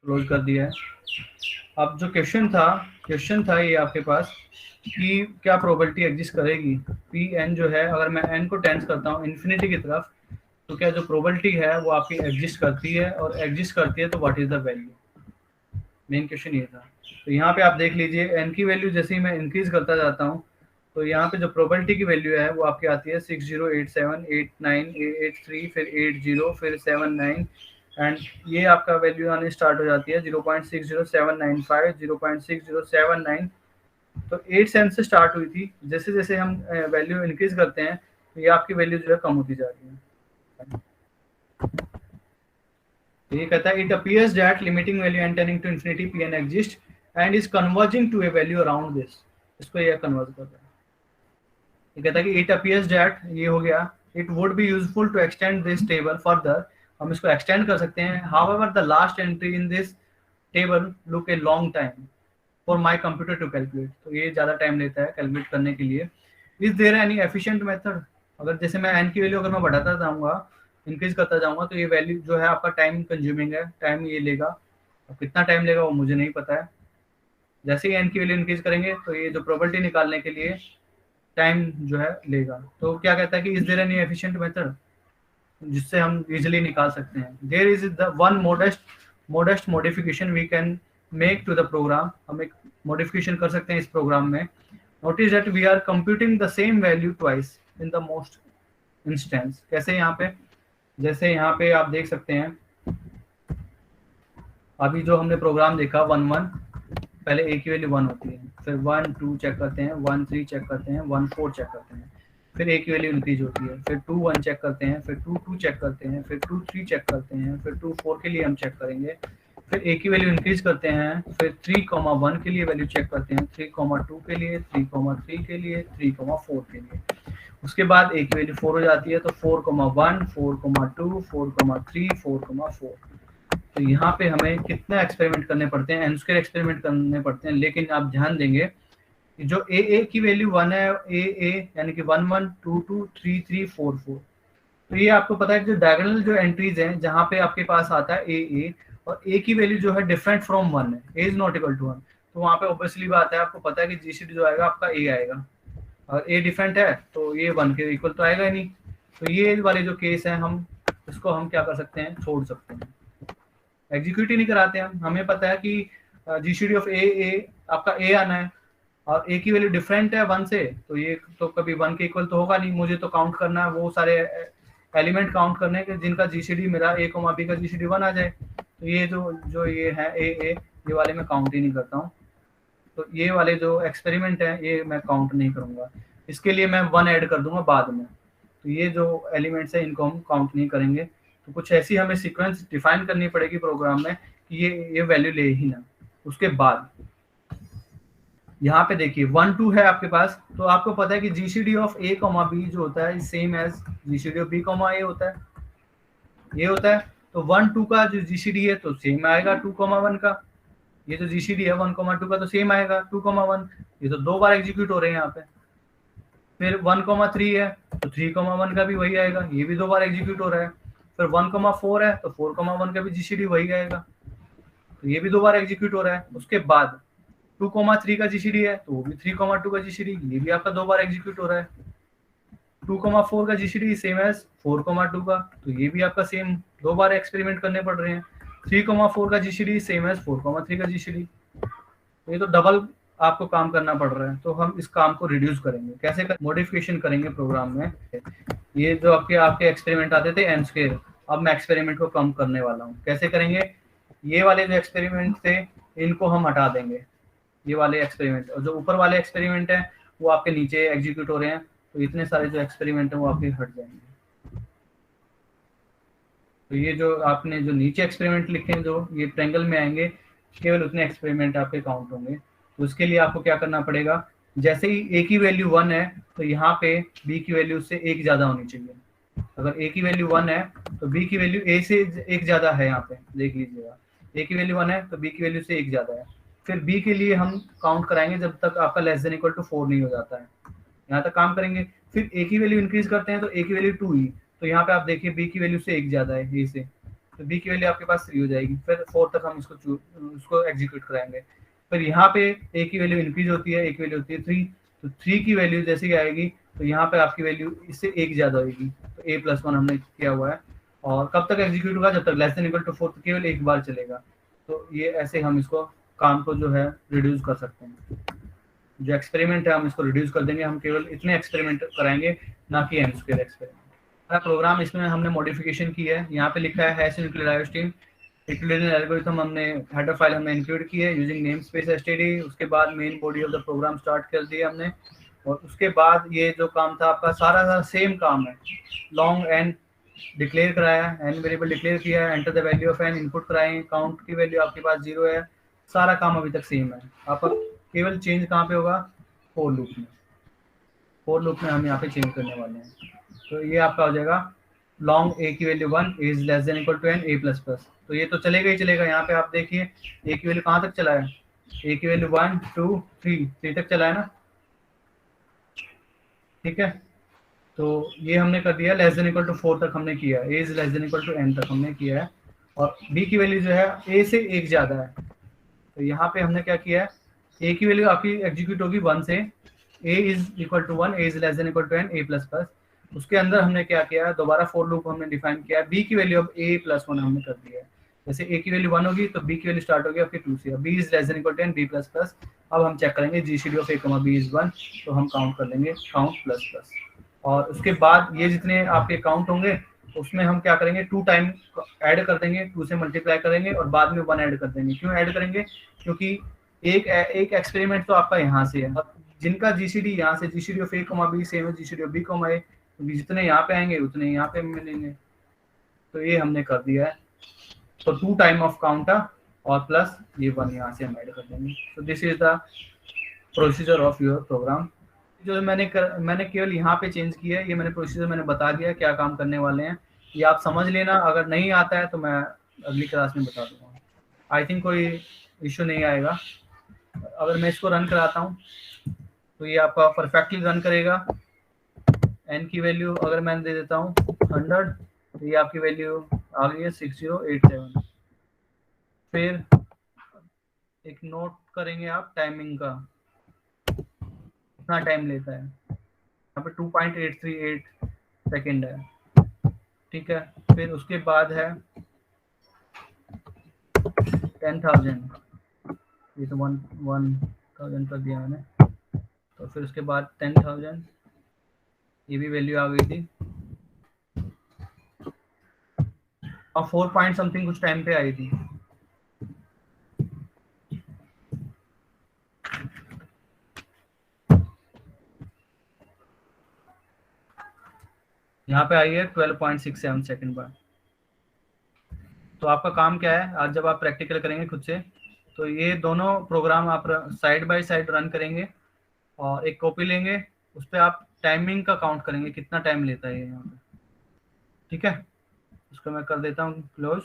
Close कर दिया है। अब जो क्वेश्चन था ये आपके पास कि क्या प्रोबेबिलिटी एग्जिस्ट करेगी पी एन जो है, अगर मैं एन को टेंस करता हूँ इन्फिनिटी की तरफ, तो क्या जो प्रोबेबिलिटी है वो आपकी एग्जिस्ट करती है, और एग्जिस्ट करती है तो what is the value. Main question ये था। तो यहाँ पे आप देख लीजिए एन की वैल्यू जैसे ही मैं इंक्रीज करता जाता हूँ, तो यहाँ पे जो प्रोबेबिलिटी की वैल्यू है वो आपकी आती है 6087 89 83 फिर 80 फिर 79, एंड ये आपका वैल्यू आने स्टार्ट हो जाती है 0.60795 0.6079। तो 8 सेंट से स्टार्ट हुई थी, जैसे जैसे हम वैल्यू इंक्रीज करते हैं तो ये आपकी वैल्यू जो है कम होती जा रही है। तो ये कहता है it appears that limiting value n tending to infinity p n exist and is converging to a value around this. इसको ये कन्वर्ट कर रहा है। ये कहता है कि इट अपीयर्स दैट, ये हो गया, it would be useful to extend this table further. हम इसको एक्सटेंड कर सकते हैं। However the last entry in this table look a long time for my computer to calculate. तो ये ज़्यादा टाइम लेता है कैलकुलेट करने के लिए। Is there any efficient method? अगर जैसे मैं एन की वैल्यू अगर मैं बढ़ाता जाऊंगा, इंक्रीज करता जाऊंगा, तो ये वैल्यू जो है आपका टाइम कंज्यूमिंग है, टाइम ये लेगा। अब कितना टाइम लेगा वो मुझे नहीं पता है। जैसे ही एन की वैल्यू इंक्रीज करेंगे तो ये जो प्रोबेबिलिटी निकालने के लिए टाइम जो है लेगा। तो क्या कहता है कि is there any efficient method जिससे हम इजिली निकाल सकते हैं। There is the one modest modification we can make to the program. हम एक मॉडिफिकेशन कर सकते हैं इस प्रोग्राम में। Notice that we are computing the same value twice in the most instance. कैसे? यहाँ पे जैसे यहाँ पे आप देख सकते हैं, अभी जो हमने प्रोग्राम देखा 1 1, पहले ए की वैल्यू 1 होती है, फिर 1 2 चेक करते हैं, 1 3 चेक करते हैं, 1 4 चेक करते हैं, फिर ए की वैल्यू इंक्रीज होती है, फिर 2 1 चेक करते हैं, फिर 2 2 चेक करते हैं, फिर 2 3 चेक करते हैं, फिर 2 4 के लिए हम चेक करेंगे, फिर ए की वैल्यू इंक्रीज करते हैं, फिर 3 1 के लिए वैल्यू चेक करते हैं, 3 2 के लिए, 3 3 के लिए, 3 4 के लिए। उसके बाद ए की वैल्यू 4 हो जाती है, तो 4 1 4 2 4 3 4 4। तो यहाँ पे हमें कितना एक्सपेरिमेंट करने पड़ते हैं, एन स्क्वायर एक्सपेरिमेंट करने पड़ते हैं। लेकिन आप ध्यान देंगे कि जो ए की वैल्यू 1 है, ए यानी कि 1 1 2 2 3 3 4 4, तो ये आपको पता है जो डायगोनल जो एंट्रीज हैं जहाँ पे आपके पास आता है ए, और ए की वैल्यू जो है डिफरेंट फ्रॉम 1 है, ए इज नॉट इक्वल टू 1, तो वहाँ पे ऑब्वियसली बात है, आपको पता है कि जीसीडी जो आएगा आपका ए आएगा। अगर ए डिफरेंट है तो ये 1 के इक्वल तो आएगा ही नहीं। तो ये वाले जो केस है हम इसको हम क्या कर सकते हैं, छोड़ सकते हैं, एग्जीक्यूट ही नहीं कराते हम। हमें पता है कि जीसीडी ऑफ ए आपका ए आना है, और ए की वैल्यू डिफरेंट है 1 से, तो ये तो कभी 1 के इक्वल तो होगा नहीं। मुझे तो काउंट करना है वो सारे एलिमेंट काउंट करने के जिनका जीसीडी मेरा ए कोमा बी का जीसीडी 1 आ जाए। तो ये जो ये है ए ये वाले मैं काउंट ही नहीं करता हूँ। तो ये वाले जो एक्सपेरिमेंट है ये मैं काउंट नहीं करूंगा, इसके लिए मैं 1 ऐड कर दूंगा बाद में। तो ये जो एलिमेंट्स है इनको हम काउंट नहीं करेंगे। तो कुछ ऐसी हमें सीक्वेंस डिफाइन करनी पड़ेगी प्रोग्राम में कि ये वैल्यू ले ही ना। उसके बाद यहाँ पे देखिए 1 2 है आपके पास, तो आपको पता है कि GCD of A comma B जो होता है same as GCD of B comma A होता है, ये होता है। तो 1 2 का जो जीसीडी है तो सेम आएगा 2 1 का। ये जो जीसीडी है 1 2 का तो सेम आएगा 2 1। ये तो 2 बार एग्जीक्यूट हो रहे हैं यहाँ पे। फिर 1 3 है तो 3 1 का भी वही आएगा, ये भी 2 बार एग्जीक्यूट हो रहा है। फिर 1 4 है तो 4 1 का भी जीसीडी वही आएगा, तो ये भी 2 बार एग्जीक्यूट हो रहा है। उसके बाद 2 3 का जीसीडी है तो वो भी 3 2 का जीसीडी, ये भी आपका 2 बार एग्जीक्यूट हो रहा है। 2 4 का जीसीडी सेम एज 4 2 का, तो ये भी आपका सेम 2 बार एक्सपेरिमेंट करने पड़ रहे हैं। 3 4 का जीसीडी सेम एज 4 3 का जीसीडी, ये तो डबल आपको काम करना पड़ रहा है। तो हम इस काम को रिड्यूस करेंगे, कैसे मॉडिफिकेशन करेंगे प्रोग्राम में। ये जो आपके एक्सपेरिमेंट आते थे एन स्क्वायर, अब मैं एक्सपेरिमेंट को कम करने वाला हूँ। कैसे करेंगे? ये वाले जो एक्सपेरिमेंट थे इनको हम हटा देंगे, ये वाले एक्सपेरिमेंट, और जो ऊपर वाले एक्सपेरिमेंट हैं वो आपके नीचे एग्जीक्यूट हो रहे हैं, तो इतने सारे जो एक्सपेरिमेंट हैं वो आपके हट जाएंगे। तो ये जो आपने जो नीचे एक्सपेरिमेंट लिखे हैं जो ये ट्रायंगल में आएंगे, केवल उतने एक्सपेरिमेंट आपके काउंट होंगे। तो उसके लिए आपको क्या करना पड़ेगा, जैसे ही ए की वैल्यू 1 है तो यहाँ पे बी की वैल्यू से 1 ज्यादा होनी चाहिए। अगर ए की वैल्यू 1 है तो बी की वैल्यू ए से 1 ज्यादा है। यहाँ पे देख लीजिएगा, ए की वैल्यू 1 है तो बी की वैल्यू से 1 ज्यादा है। फिर बी के लिए हम काउंट कराएंगे जब तक आपका लेस देन इक्वल टू 4 नहीं हो जाता है, यहाँ तक काम करेंगे। फिर ए की वैल्यू इंक्रीज करते हैं तो ए की वैल्यू 2 ही, तो यहाँ पे आप देखिए बी की वैल्यू से 1 ज्यादा है ए से, तो तो बी की वैल्यू आपके पास 3 हो जाएगी। फिर 4 तक हम उसको एग्जीक्यूट कराएंगे। फिर यहाँ पे ए की वैल्यू इंक्रीज होती है, ए की वैल्यू होती है 3, तो 3 की वैल्यू जैसे ही आएगी तो यहाँ पे आपकी वैल्यू इससे एक ज़्यादा होगी, तो a+1 हमने किया हुआ है। और कब तक एग्जीक्यूट होगा, जब तक लेस देन इक्वल टू 4 केवल एक बार चलेगा। तो ये ऐसे हम इसको काम को जो है रिड्यूस कर सकते हैं। जो एक्सपेरिमेंट है हम इसको रिड्यूस कर देंगे, हम केवल इतने एक्सपेरिमेंट कराएंगे, ना कि एन स्क्वायर एक्सपेरिमेंट। प्रोग्राम इसमें हमने मॉडिफिकेशन की है, यहाँ पे लिखा है हैश न्यूक्लियोटाइड यूक्लिडियन एल्गोरिथम, हमने हेडर फाइल हमने इंक्लूड की है यूजिंग नेम स्पेस एसटीडी। उसके बाद main body of the program start कर दिया हमने, और उसके बाद ये जो काम था आपका सारा सेम काम है। लॉन्ग एन डिक्लेयर कराया, एन वेरिएबल डिक्लेयर किया, enter the value of n, input कराएं, काउंट की वैल्यू आपके पास 0 है। सारा काम अभी तक सेम है, आपका केवल चेंज कहाँ पे होगा, फोर लूप में। फोर लूप में हम यहाँ पे चेंज करने वाले हैं। तो ये आपका हो जाएगा लॉन्ग ए की value 1 is less than equal to N a++। तो ये तो चलेगा ही चलेगा। यहाँ पे आप देखिए ए की वैल्यू कहाँ तक चला है, ए की वैल्यू 1 2 3 तक चला है ना, ठीक है। तो ये हमने कर दिया, लेस देन इक्वल टू 4 तक हमने किया, A is less than equal to n तक हमने किया है। और बी की वैल्यू जो है ए से एक ज़्यादा है, तो यहाँ पे हमने क्या किया है, ए की वैल्यू आपकी एग्जीक्यूट होगी 1 से, A is equal to 1, A is less than equal to N a++। उसके अंदर हमने क्या किया है, दोबारा फोर लूप हमने डिफाइन किया है, बी की वैल्यू अब a+1 हमने कर दिया है। जैसे ए की वैल्यू 1 होगी तो बी की वैल्यू स्टार्ट होगी आपकी 2 से, b is less than equal to n b++। अब हम चेक करेंगे GCD of a, b is 1, तो हम काउंट कर लेंगे काउंट ++। और उसके बाद ये जितने आपके काउंट होंगे उसमें हम क्या करेंगे, 2 टाइम ऐड कर देंगे, 2 से मल्टीप्लाई करेंगे और बाद में 1 ऐड कर देंगे। क्यों ऐड करेंगे, क्योंकि एक एक्सपेरिमेंट तो आपका यहाँ से है, अब जिनका जीसीडी यहाँ से GCD of a, b same है जीसीडी ऑफ b, a, क्योंकि जितने यहाँ पे आएंगे उतने यहाँ पे मिलेंगे। तो ये हमने कर दिया है। तो 2 टाइम ऑफ काउंटर और प्लस ये 1 यहाँ से हम ऐड कर देंगे। तो this is the procedure of your program. जो मैंने केवल यहाँ पे चेंज किया है, ये मैंने प्रोसीजर मैंने बता दिया क्या काम करने वाले हैं, ये आप समझ लेना। अगर नहीं आता है तो मैं अगली क्लास में बता दूंगा, आई थिंक कोई इशू नहीं आएगा। अगर मैं इसको रन कराता हूँ तो ये आपका परफेक्टली रन करेगा। एन की वैल्यू अगर मैं दे देता हूँ 100, तो ये आपकी वैल्यू आ गई है 6087। फिर एक नोट करेंगे आप टाइमिंग का, कितना टाइम लेता है, यहाँ पे 2.838 सेकेंड है, ठीक है। फिर उसके बाद है 10,000, ये तो 1,000 कर दिया मैंने। तो फिर उसके बाद 10,000, ये भी वैल्यू आ गई थी, और 4 पॉइंट समथिंग कुछ टाइम पे आई थी। यहाँ पे आई है 12.67 सेकेंड बाद। तो आपका काम क्या है, आज जब आप प्रैक्टिकल करेंगे खुद से, तो ये दोनों प्रोग्राम आप साइड बाय साइड रन करेंगे और एक कॉपी लेंगे, उस पर आप टाइमिंग का काउंट करेंगे कितना टाइम लेता है यहाँ पे, ठीक है। उसको मैं कर देता हूँ क्लोज।